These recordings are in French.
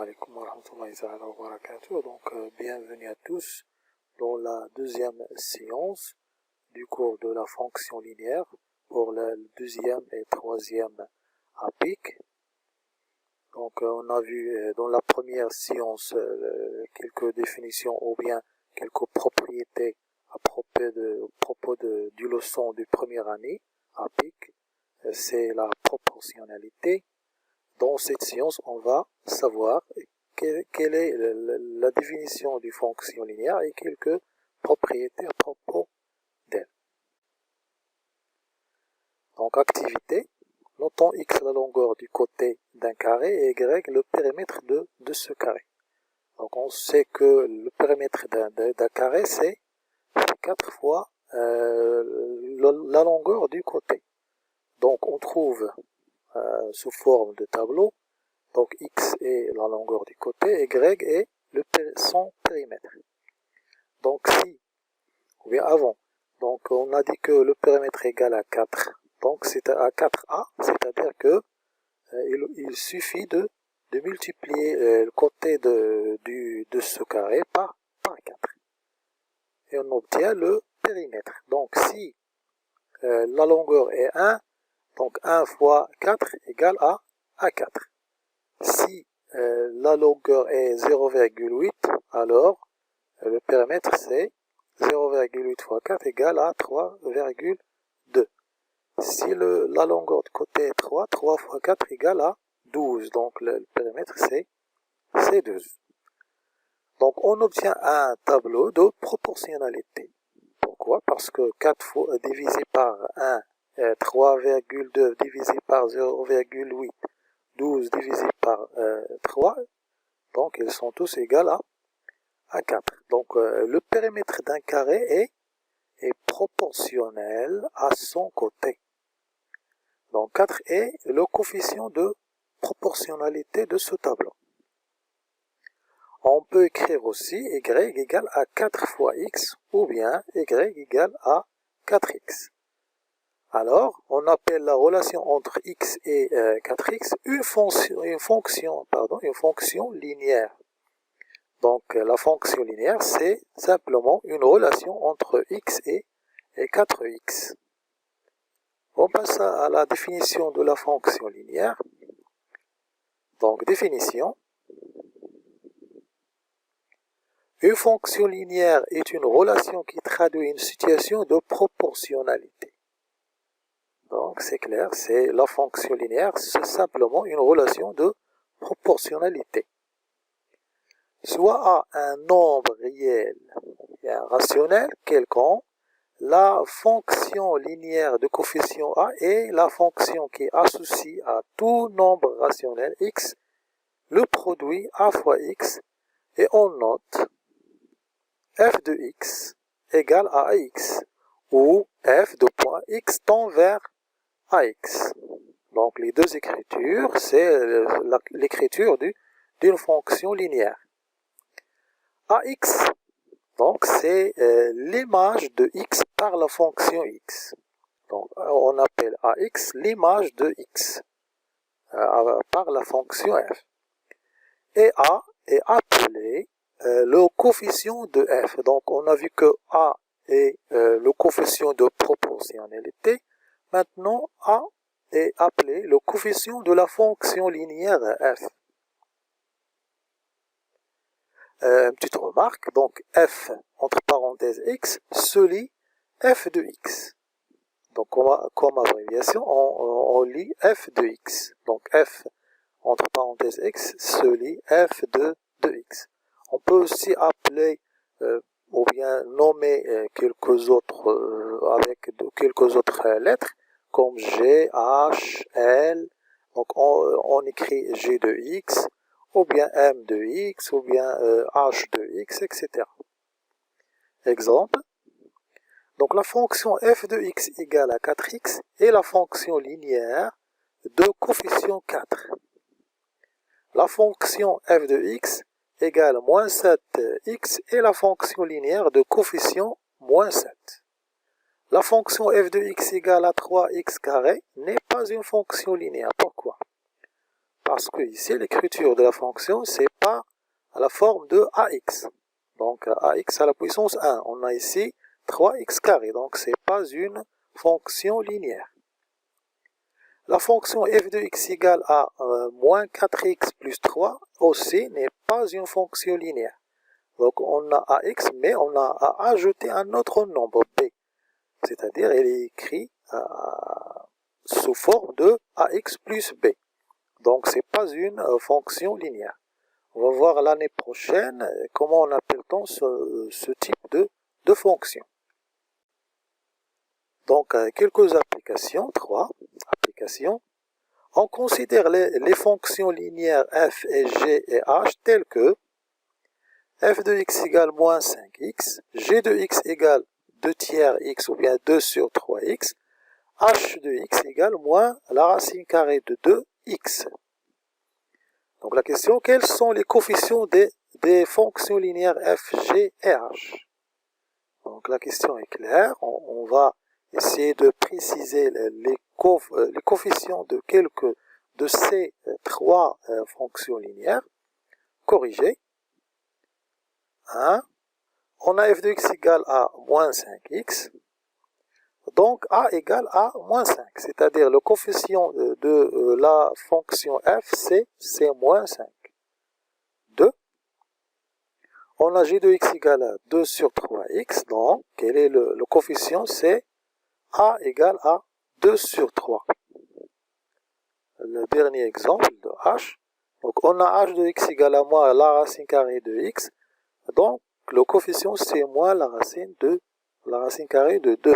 alaikum wa rahmatullahi wa barakatuh. Donc, bienvenue à tous dans la deuxième séance du cours de la fonction linéaire pour le deuxième et troisième APIC. Donc, on a vu dans la première séance quelques définitions ou bien quelques propriétés à propos du leçon du première année APIC. C'est la proportionnalité. Dans cette séance, on va savoir quelle est la définition du fonction linéaire et quelques propriétés à propos d'elle. Donc, activité. Notons x la longueur du côté d'un carré et y le périmètre de ce carré. Donc, on sait que le périmètre d'un carré, c'est 4 fois la longueur du côté. Donc, on trouve sous forme de tableau, donc x est la longueur du côté et y est son périmètre. Donc si, ou bien avant, donc on a dit que le périmètre est égal à 4, donc c'est à 4a, c'est-à-dire que il suffit de multiplier le côté de ce carré par 4. Et on obtient le périmètre. Donc si la longueur est 1, donc 1 fois 4 égale à 4. Si la longueur est 0,8, alors le périmètre c'est 0,8 fois 4 égale à 3,2. Si la longueur de côté est 3, 3 fois 4 égale à 12. Donc le périmètre c'est 12. Donc on obtient un tableau de proportionnalité. Pourquoi? Parce que 4 fois divisé par 1, 3,2 divisé par 0,8, 12 divisé par 3, donc ils sont tous égaux à 4. Donc le périmètre d'un carré est proportionnel à son côté. Donc 4 est le coefficient de proportionnalité de ce tableau. On peut écrire aussi y égale à 4 fois x ou bien y égale à 4x. Alors, on appelle la relation entre x et 4x une fonction linéaire. Donc, la fonction linéaire, c'est simplement une relation entre x et 4x. On passe à la définition de la fonction linéaire. Donc, définition. Une fonction linéaire est une relation qui traduit une situation de proportionnalité. Donc, c'est clair, c'est la fonction linéaire, c'est simplement une relation de proportionnalité. Soit à un nombre réel et un rationnel quelconque, la fonction linéaire de coefficient a est la fonction qui associe à tout nombre rationnel x le produit a fois x et on note f de x égale à ax ou f de point x tend vers ax. Donc les deux écritures, c'est l'écriture d'une fonction linéaire. Ax, donc c'est l'image de x par la fonction x. Donc on appelle ax l'image de x par la fonction f. Et a est appelé le coefficient de f. Donc on a vu que a est le coefficient de proportionnalité. Maintenant a est appelé le coefficient de la fonction linéaire f. Une petite remarque, donc f entre parenthèses x se lit f de x. Donc comme abréviation, on lit f de x. Donc f entre parenthèses x se lit f de x. On peut aussi appeler ou bien nommer quelques autres avec quelques autres lettres comme G, H, L. Donc on écrit G de x, ou bien M de x, ou bien H de x, etc. Exemple. Donc la fonction f de x égale à 4x est la fonction linéaire de coefficient 4. La fonction f de x égale moins 7x est la fonction linéaire de coefficient moins 7. La fonction f de x égale à 3x carré n'est pas une fonction linéaire. Pourquoi? parce que ici, l'écriture de la fonction, c'est pas à la forme de ax. Donc, ax à la puissance 1. On a ici 3x carré, donc c'est pas une fonction linéaire. La fonction f de x égale à moins 4x plus 3 aussi n'est pas une fonction linéaire. Donc on a ax, mais on a à ajouter un autre nombre, b. C'est-à-dire, elle est écrite sous forme de ax plus b. Donc c'est pas une fonction linéaire. On va voir l'année prochaine comment on appelle-t-on ce type de fonction. Donc, quelques applications, 3 applications. On considère les fonctions linéaires f et g et h telles que f de x égale moins 5x, g de x égale 2 tiers x ou bien 2 sur 3x, h de x égale moins la racine carrée de 2x. Donc la question, quels sont les coefficients des fonctions linéaires f, g et h? Donc la question est claire, on va essayer de préciser les coefficients de quelques de ces trois fonctions linéaires. Corriger. 1. On a f de x égale à moins 5x. Donc a égale à moins 5. C'est-à-dire le coefficient de la fonction f, c'est moins 5. 2. On a g de x égale à 2 sur 3x. Donc, quel est le coefficient? C'est a égale à 2 sur 3. Le dernier exemple de h. Donc, on a h de x égale à moins la racine carrée de x. Donc, le coefficient, c'est moins la racine carrée de 2.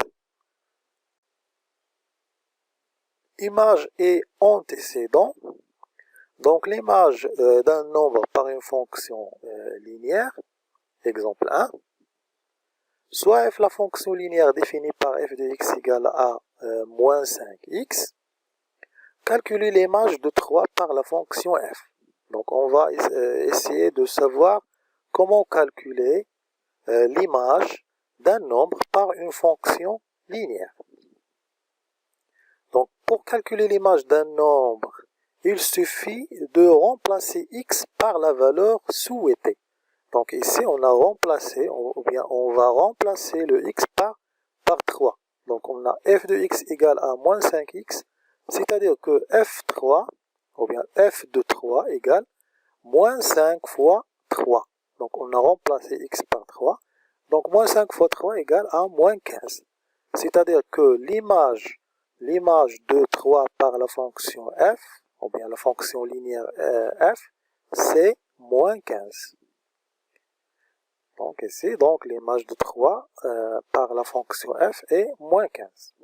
Image et antécédent. Donc, l'image d'un nombre par une fonction linéaire. Exemple 1. Soit f la fonction linéaire définie par f de x égale à moins 5x. Calculer l'image de 3 par la fonction f. Donc on va essayer de savoir comment calculer l'image d'un nombre par une fonction linéaire. Donc pour calculer l'image d'un nombre, il suffit de remplacer x par la valeur souhaitée. Donc ici, on a remplacé, ou bien on va remplacer le x par 3. Donc on a f de x égale à moins 5x, c'est-à-dire que f3, ou bien f de 3 égale moins 5 fois 3. Donc on a remplacé x par 3. Donc moins 5 fois 3 égale à moins 15. C'est-à-dire que l'image de 3 par la fonction f, ou bien la fonction linéaire f, c'est moins 15. Donc ici, donc l'image de 3 par la fonction f est moins 15.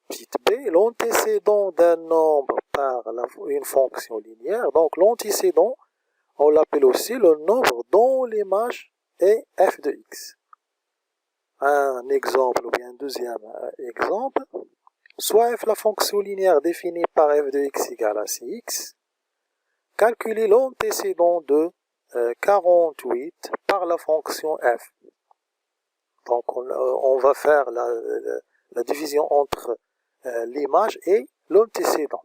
Petite b, l'antécédent d'un nombre par une fonction linéaire. Donc l'antécédent, on l'appelle aussi le nombre dont l'image est f de x. Un exemple, ou bien un deuxième exemple. Soit f la fonction linéaire définie par f de x égale à 6x. Calculer l'antécédent de 48 par la fonction f. Donc on va faire la division entre l'image et l'antécédent.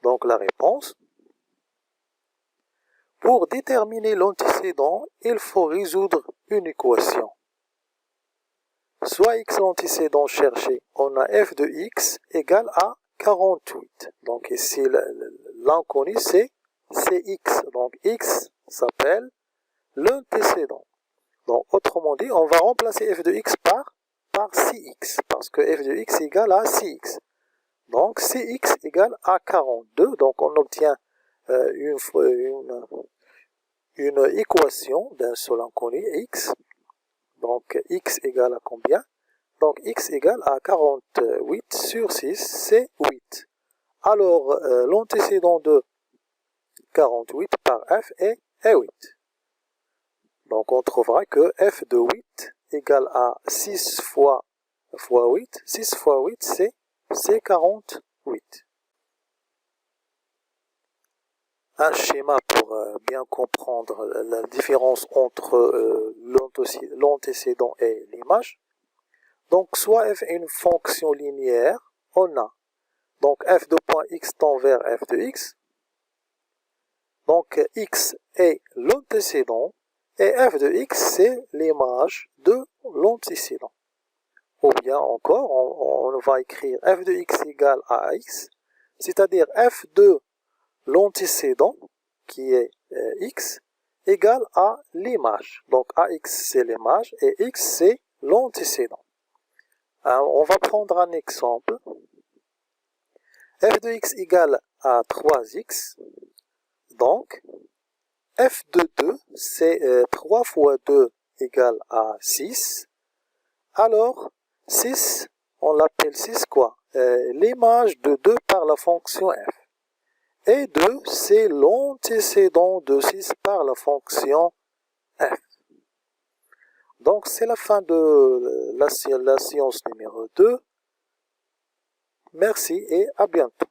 Donc la réponse. Pour déterminer l'antécédent, il faut résoudre une équation. Soit x l'antécédent cherché, on a f de x égale à 48. Donc ici l'inconnu c'est x. Donc x s'appelle l'antécédent. Donc, autrement dit, on va remplacer f de x par 6x, parce que f de x égale à 6x. Donc, 6x égale à 42, donc on obtient une équation d'un seul inconnu, x. Donc, x égale à combien? Donc, x égale à 48 sur 6, c'est 8. Alors, l'antécédent de 48 par f est 8. Donc on trouvera que f de 8 égale à 6 fois 8. 6 fois 8, c'est 48. Un schéma pour bien comprendre la différence entre l'antécédent et l'image. Donc soit f est une fonction linéaire, on a donc f de point x tend vers f de x. Donc x est l'antécédent et f de x c'est l'image de l'antécédent. Ou bien encore, on va écrire f de x égale à x, c'est-à-dire f de l'antécédent, qui est x, égale à l'image. Donc ax c'est l'image et x c'est l'antécédent. On va prendre un exemple. F de x égale à 3x. Donc, f de 2, c'est 3 fois 2 égale à 6. Alors, 6, on l'appelle 6 quoi? L'image de 2 par la fonction f. Et 2, c'est l'antécédent de 6 par la fonction f. Donc, c'est la fin de la séance numéro 2. Merci et à bientôt.